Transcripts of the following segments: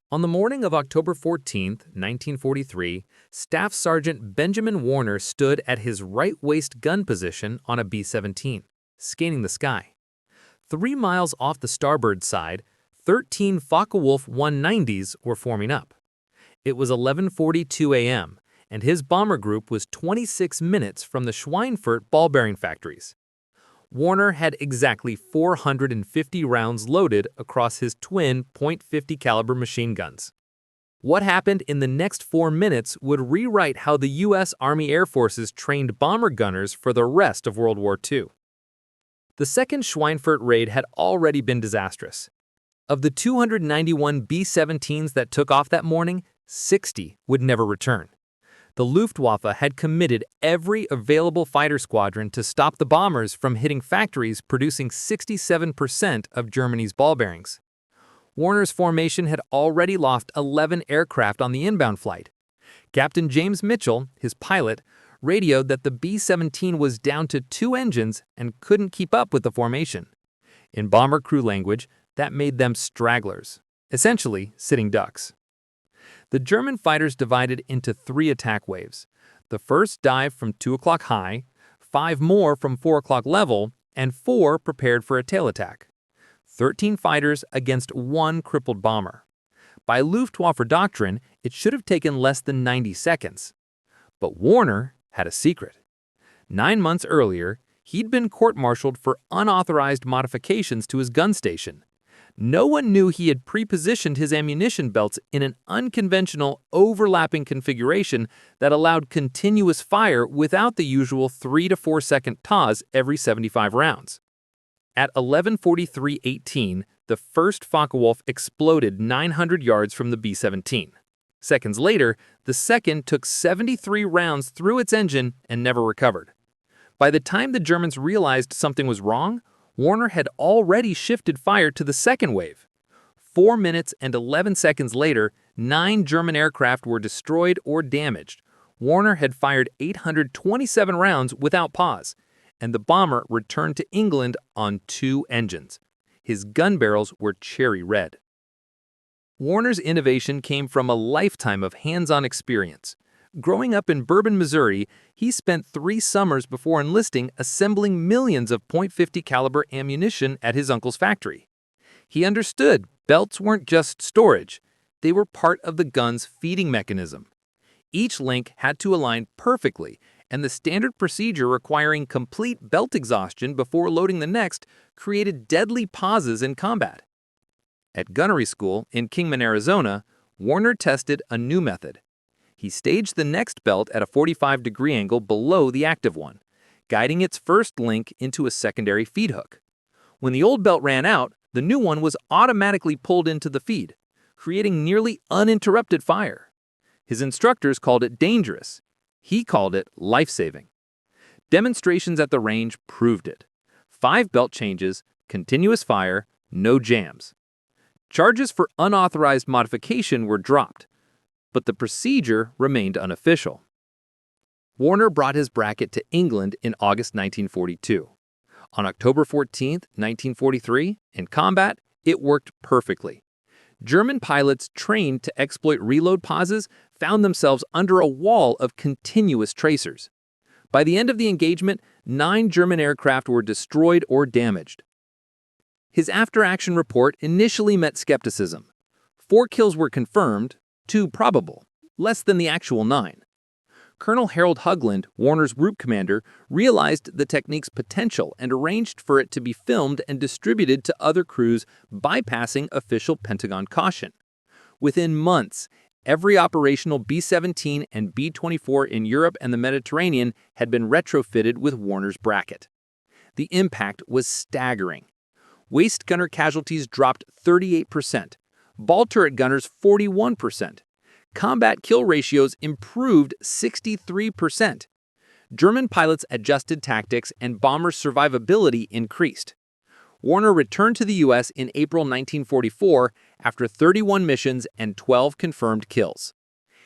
On the morning of October 14, 1943, Staff Sergeant Benjamin Warner stood at his right waist gun position on a B-17, scanning the sky. 3 miles off the starboard side, 13 Focke-Wulf 190s were forming up. It was 11:42 a.m., and his bomber group was 26 minutes from the Schweinfurt ball bearing factories. Warner had exactly 450 rounds loaded across his twin .50 caliber machine guns. What happened in the next 4 minutes would rewrite how the U.S. Army Air Forces trained bomber gunners for the rest of World War II. The second Schweinfurt raid had already been disastrous. Of the 291 B-17s that took off that morning, 60 would never return. The Luftwaffe had committed every available fighter squadron to stop the bombers from hitting factories producing 67% of Germany's ball bearings. Warner's formation had already lost 11 aircraft on the inbound flight. Captain James Mitchell, his pilot, radioed that the B-17 was down to 2 engines and couldn't keep up with the formation. In bomber crew language, that made them stragglers, essentially sitting ducks. The German fighters divided into 3 attack waves. The first dived from 2 o'clock high, 5 more from 4 o'clock level, and 4 prepared for a tail attack. 13 fighters against 1 crippled bomber. By Luftwaffe doctrine, it should have taken less than 90 seconds. But Warner had a secret. 9 months earlier, he'd been court-martialed for unauthorized modifications to his gun station. No one knew he had pre-positioned his ammunition belts in an unconventional, overlapping configuration that allowed continuous fire without the usual 3 to 4 second pause every 75 rounds. At 11:43:18, the first Focke-Wulf exploded 900 yards from the B-17. Seconds later, the second took 73 rounds through its engine and never recovered. By the time the Germans realized something was wrong, Warner had already shifted fire to the second wave. 4 minutes and 11 seconds later, 9 German aircraft were destroyed or damaged. Warner had fired 827 rounds without pause, and the bomber returned to England on 2 engines. His gun barrels were cherry red. Warner's innovation came from a lifetime of hands-on experience. Growing up in Bourbon, Missouri, he spent 3 summers before enlisting assembling millions of .50 caliber ammunition at his uncle's factory. He understood belts weren't just storage, they were part of the gun's feeding mechanism. Each link had to align perfectly, and the standard procedure requiring complete belt exhaustion before loading the next created deadly pauses in combat. At gunnery school in Kingman, Arizona, Warner tested a new method. He staged the next belt at a 45-degree angle below the active one, guiding its first link into a secondary feed hook. When the old belt ran out, the new one was automatically pulled into the feed, creating nearly uninterrupted fire. His instructors called it dangerous. He called it life-saving. Demonstrations at the range proved it. 5 belt changes, continuous fire, no jams. Charges for unauthorized modification were dropped, but the procedure remained unofficial. Warner brought his bracket to England in August 1942. On October 14, 1943, in combat, it worked perfectly. German pilots trained to exploit reload pauses found themselves under a wall of continuous tracers. By the end of the engagement, 9 German aircraft were destroyed or damaged. His after-action report initially met skepticism. 4 kills were confirmed, 2 probable, less than the actual 9. Colonel Harold Hugland, Warner's group commander, realized the technique's potential and arranged for it to be filmed and distributed to other crews, bypassing official Pentagon caution. Within months, every operational B-17 and B-24 in Europe and the Mediterranean had been retrofitted with Warner's bracket. The impact was staggering. Waist gunner casualties dropped 38%. Ball turret gunners 41%. Combat kill ratios improved 63%. German pilots adjusted tactics and bomber survivability increased. Warner returned to the U.S. in April 1944 after 31 missions and 12 confirmed kills.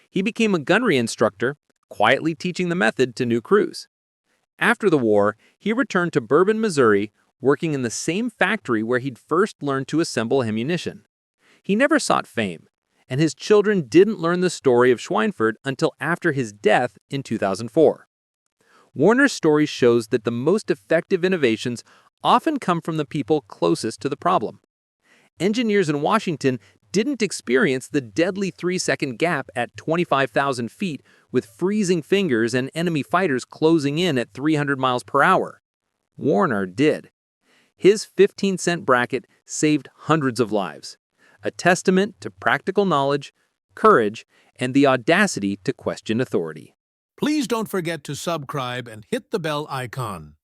He became a gunnery instructor, quietly teaching the method to new crews. After the war, he returned to Bourbon, Missouri, working in the same factory where he'd first learned to assemble ammunition. He never sought fame, and his children didn't learn the story of Schweinfurt until after his death in 2004. Warner's story shows that the most effective innovations often come from the people closest to the problem. Engineers in Washington didn't experience the deadly 3-second gap at 25,000 feet with freezing fingers and enemy fighters closing in at 300 miles per hour. Warner did. His 15-cent bracket saved hundreds of lives, a testament to practical knowledge, courage, and the audacity to question authority. Please don't forget to subscribe and hit the bell icon.